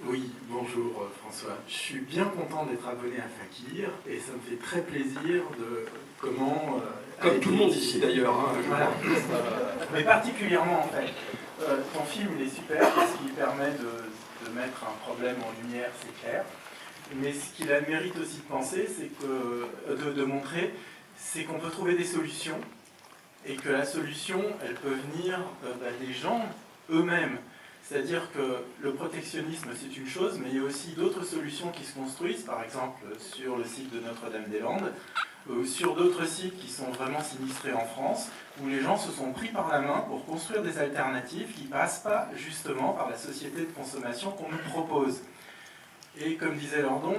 Oui, bonjour François. Je suis bien content d'être abonné à Fakir et ça me fait très plaisir de comment... Comme tout le monde ici d'ailleurs. Hein, voilà. Mais particulièrement en fait. Ton film il est super parce qu'il permet de mettre un problème en lumière, c'est clair. Mais ce qu'il a le mérite aussi de penser, c'est que de montrer, c'est qu'on peut trouver des solutions et que la solution, elle peut venir des gens eux-mêmes. C'est-à-dire que le protectionnisme, c'est une chose, mais il y a aussi d'autres solutions qui se construisent, par exemple sur le site de Notre-Dame-des-Landes, ou sur d'autres sites qui sont vraiment sinistrés en France, où les gens se sont pris par la main pour construire des alternatives qui ne passent pas justement par la société de consommation qu'on nous propose. Et comme disait Lordon,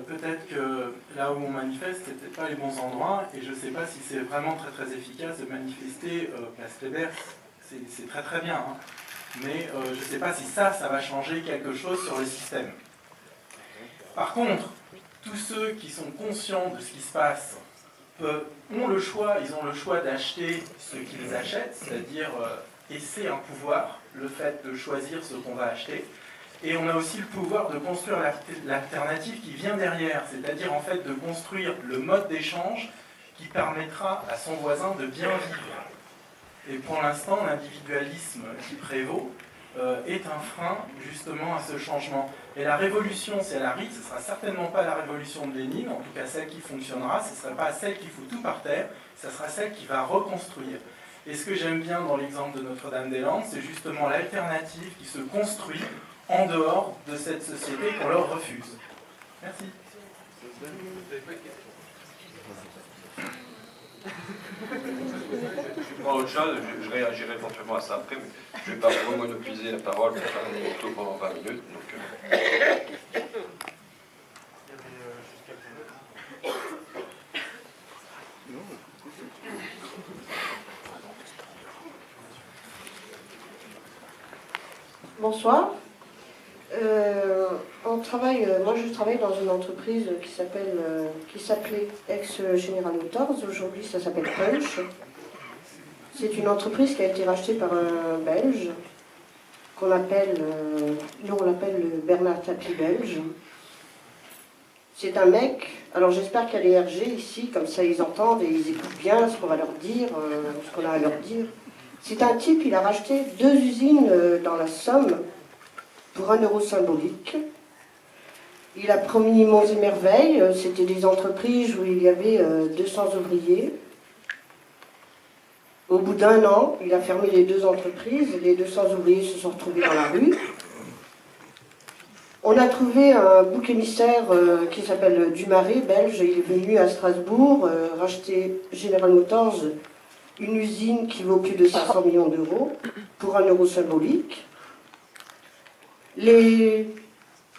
peut-être que là où on manifeste, ce peut-être pas les bons endroits, et je ne sais pas si c'est vraiment très très efficace de manifester place Kléber, c'est très très bien, hein. Mais je ne sais pas si ça va changer quelque chose sur le système. Par contre, tous ceux qui sont conscients de ce qui se passe ont le choix, ils ont le choix d'acheter ce qu'ils achètent, c'est-à-dire, et c'est un pouvoir, le fait de choisir ce qu'on va acheter. Et on a aussi le pouvoir de construire l'alternative qui vient derrière, c'est-à-dire en fait de construire le mode d'échange qui permettra à son voisin de bien vivre. Et pour l'instant, l'individualisme qui prévaut est un frein justement à ce changement. Et la révolution, si elle arrive, ce ne sera certainement pas la révolution de Lénine, en tout cas celle qui fonctionnera, ce ne sera pas celle qui fout tout par terre, ce sera celle qui va reconstruire. Et ce que j'aime bien dans l'exemple de Notre-Dame-des-Landes, c'est justement l'alternative qui se construit en dehors de cette société qu'on leur refuse. Merci. Pour autre chose, je réagirai éventuellement à ça après, mais je ne vais pas vraiment monopoliser la parole pour faire un auto pendant 20 minutes. Donc, Bonsoir. Moi je travaille dans une entreprise qui s'appelait ex-General Motors, aujourd'hui ça s'appelle Punch. C'est une entreprise qui a été rachetée par un Belge, qu'on appelle, nous on l'appelle le Bernard Tapie belge. C'est un mec, alors j'espère qu'il y a les RG ici, comme ça ils entendent et ils écoutent bien ce qu'on va leur dire, ce qu'on a à leur dire. C'est un type, il a racheté 2 usines dans la Somme pour 1 euro symbolique. Il a promis monts et merveilles, c'était des entreprises où il y avait 200 ouvriers. Au bout d'1 an, il a fermé les 2 entreprises, les 200 ouvriers se sont retrouvés dans la rue. On a trouvé un bouc émissaire qui s'appelle Dumaré, belge, il est venu à Strasbourg racheter General Motors, une usine qui vaut plus de 500 millions d'euros, pour 1 euro symbolique.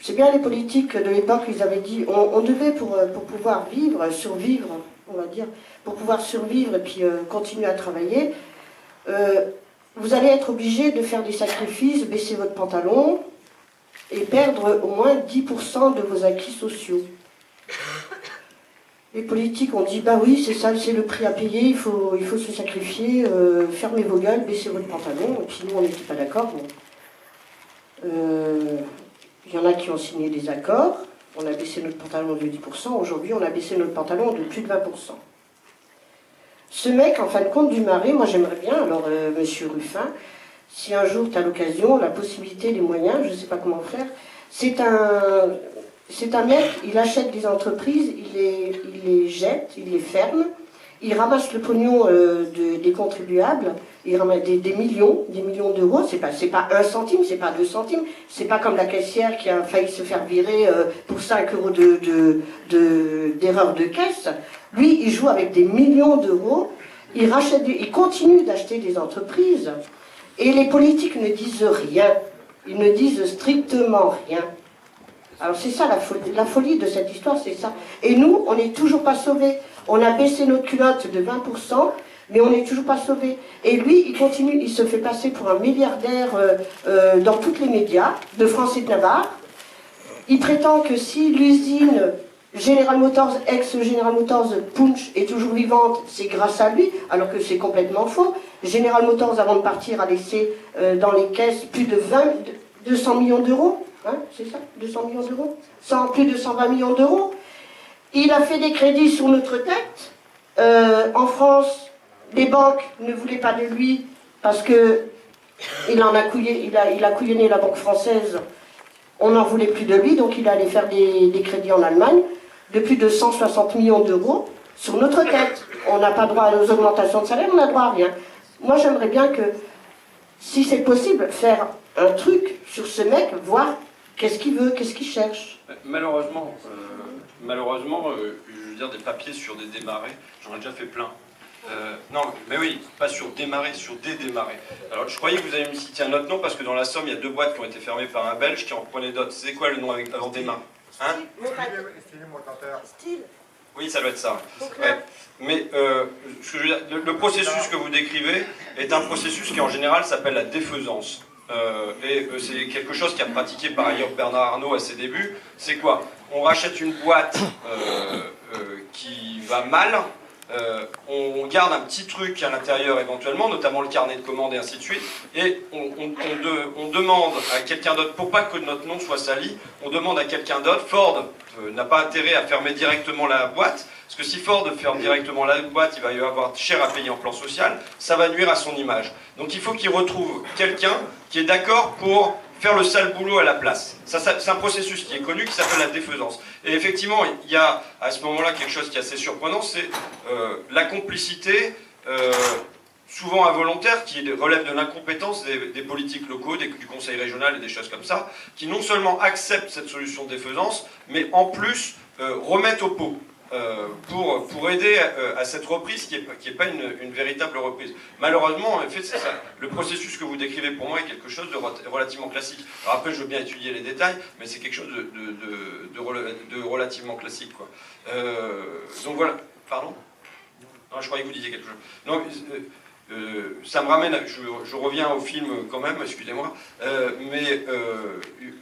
C'est bien les politiques de l'époque, ils avaient dit, on devait pour pouvoir survivre, on va dire, pour pouvoir survivre et puis continuer à travailler, vous allez être obligé de faire des sacrifices, baisser votre pantalon et perdre au moins 10% de vos acquis sociaux. Les politiques ont dit, bah oui, c'est ça, c'est le prix à payer, il faut se sacrifier, fermez vos gueules, baissez votre pantalon, et puis nous on n'était pas d'accord. Bon. Il y en a qui ont signé des accords, on a baissé notre pantalon de 10%, aujourd'hui on a baissé notre pantalon de plus de 20%. Ce mec, en fin de compte, Dumaré, moi j'aimerais bien, alors monsieur Ruffin, si un jour tu as l'occasion, la possibilité, les moyens, je ne sais pas comment faire, c'est un mec, il achète des entreprises, il les jette, il les ferme, il ramasse le pognon des contribuables, il ramasse des millions d'euros, c'est pas 1 centime, c'est pas 2 centimes, c'est pas comme la caissière qui a failli se faire virer pour 5 euros d'erreur de caisse. Lui, il joue avec des millions d'euros, il continue d'acheter des entreprises, et les politiques ne disent rien, ils ne disent strictement rien. Alors c'est ça la folie de cette histoire, c'est ça. Et nous, on n'est toujours pas sauvés. On a baissé notre culotte de 20%, mais on n'est toujours pas sauvés. Et lui, il continue, il se fait passer pour un milliardaire dans tous les médias, de France et de Navarre. Il prétend que si l'usine General Motors, ex-General Motors, Punch, est toujours vivante, c'est grâce à lui, alors que c'est complètement faux. General Motors, avant de partir, a laissé dans les caisses plus de 200 millions d'euros. Hein, c'est ça, 200 millions d'euros, plus de 120 millions d'euros. Il a fait des crédits sur notre tête. En France, les banques ne voulaient pas de lui parce que il a couillonné la banque française. On n'en voulait plus de lui, donc il allait faire des crédits en Allemagne de plus de 160 millions d'euros sur notre tête. On n'a pas droit aux augmentations de salaire, on n'a droit à rien. Moi, j'aimerais bien que, si c'est possible, faire un truc sur ce mec, voir qu'est-ce qu'il veut, qu'est-ce qu'il cherche. Malheureusement, je veux dire, des papiers sur des démarrés, j'en ai déjà fait plein. Non, mais oui, pas sur démarrer, sur des démarrés. Alors, je croyais que vous alliez me citer un autre nom, parce que dans la Somme, il y a 2 boîtes qui ont été fermées par un Belge qui en prenait d'autres. C'est quoi le nom avant démarre, hein? Style. Oui, ça doit être ça. Ouais. Mais ce que je veux dire, le processus que vous décrivez est un processus qui, en général, s'appelle la défaisance. C'est quelque chose qu'a pratiqué par ailleurs Bernard Arnault à ses débuts. C'est quoi? On rachète une boîte qui va mal, on garde un petit truc à l'intérieur éventuellement, notamment le carnet de commandes et ainsi de suite, et on demande à quelqu'un d'autre, pour pas que notre nom soit sali, on demande à quelqu'un d'autre. Ford n'a pas intérêt à fermer directement la boîte, parce que si Ford ferme directement la boîte, il va y avoir cher à payer en plan social, ça va nuire à son image. Donc il faut qu'il retrouve quelqu'un qui est d'accord pour faire le sale boulot à la place. C'est un processus qui est connu, qui s'appelle la défaisance. Et effectivement, il y a à ce moment-là quelque chose qui est assez surprenant, c'est la complicité, souvent involontaire, qui relève de l'incompétence des politiques locaux, du conseil régional et des choses comme ça, qui non seulement acceptent cette solution de défaisance, mais en plus remettent au pot. Pour aider à cette reprise qui est pas une véritable reprise. Malheureusement, en fait, c'est ça. Le processus que vous décrivez pour moi est quelque chose de relativement classique. Alors après, je veux bien étudier les détails, mais c'est quelque chose de relativement classique, quoi. Donc voilà. Pardon? Non, je croyais que vous disiez quelque chose. Non, ça me ramène, je reviens au film quand même, excusez-moi, mais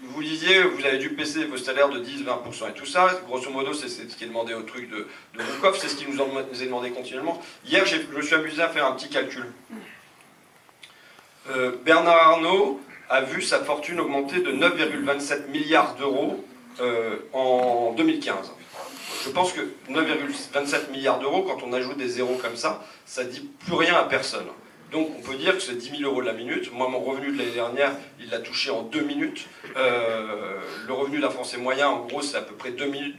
vous disiez, vous avez dû baisser vos salaires de 10-20%, et tout ça, grosso modo, c'est ce qui est demandé au truc de Boukov, c'est ce qui nous est demandé continuellement. Hier, je me suis amusé à faire un petit calcul. Bernard Arnault a vu sa fortune augmenter de 9,27 milliards d'euros en 2015. Je pense que 9,27 milliards d'euros, quand on ajoute des zéros comme ça dit plus rien à personne. Donc on peut dire que c'est 10 000 euros de la minute. Moi, mon revenu de l'année dernière, il l'a touché en 2 minutes. Le revenu d'un Français moyen, en gros, c'est à peu près 2 minutes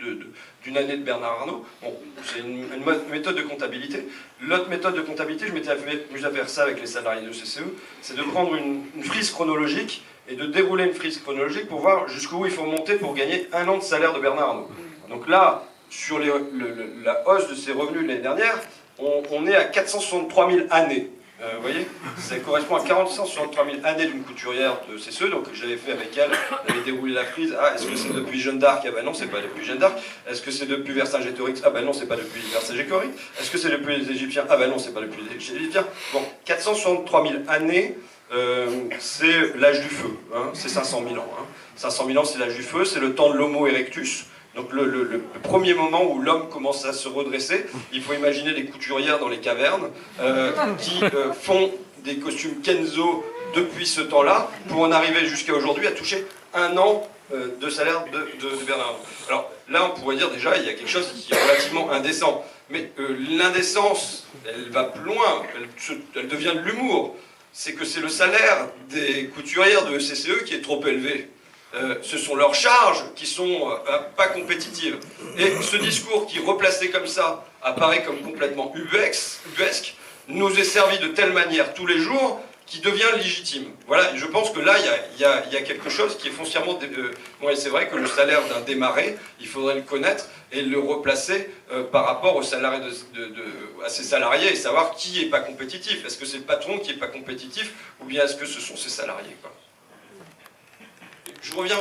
d'une année de Bernard Arnault. Bon, c'est une méthode de comptabilité. L'autre méthode de comptabilité, je m'étais amusé à faire ça avec les salariés de CCE, c'est de prendre une frise chronologique et de dérouler une frise chronologique pour voir jusqu'où il faut monter pour gagner 1 an de salaire de Bernard Arnault. Donc là, sur la hausse de ses revenus de l'année dernière, on est à 463 000 années. Vous voyez, ça correspond à 463 000 années d'une couturière de CCE, donc j'avais fait avec elle, j'avais déroulé la frise. Ah, est-ce que c'est depuis Jeanne d'Arc? Ah ben non, c'est pas depuis Jeanne d'Arc. Est-ce que c'est depuis Vercingétorix? Ah ben non, c'est pas depuis Vercingétorix. Est-ce que c'est depuis les Égyptiens? Ah ben non, c'est pas depuis les Égyptiens. Bon, 463 000 années, c'est l'âge du feu, hein, c'est 500 000 ans. Hein. 500 000 ans, c'est l'âge du feu, c'est le temps de l'Homo erectus. Donc le premier moment où l'homme commence à se redresser, il faut imaginer les couturières dans les cavernes qui font des costumes Kenzo depuis ce temps-là pour en arriver jusqu'à aujourd'hui à toucher 1 an de salaire de Bernard Arnault. Alors là, on pourrait dire déjà il y a quelque chose qui est relativement indécent. Mais l'indécence, elle va plus loin, elle devient de l'humour. C'est que c'est le salaire des couturières de CCE qui est trop élevé. Ce sont leurs charges qui sont pas compétitives. Et ce discours qui, replacé comme ça, apparaît comme complètement ubuesque, nous est servi de telle manière tous les jours qui devient légitime. Voilà, et je pense que là, il y a quelque chose qui est foncièrement... Bon, et c'est vrai que le salaire d'un démarré, il faudrait le connaître et le replacer par rapport aux salariés à ses salariés et savoir qui n'est pas compétitif. Est-ce que c'est le patron qui n'est pas compétitif ou bien est-ce que ce sont ses salariés, quoi. Je reviens sur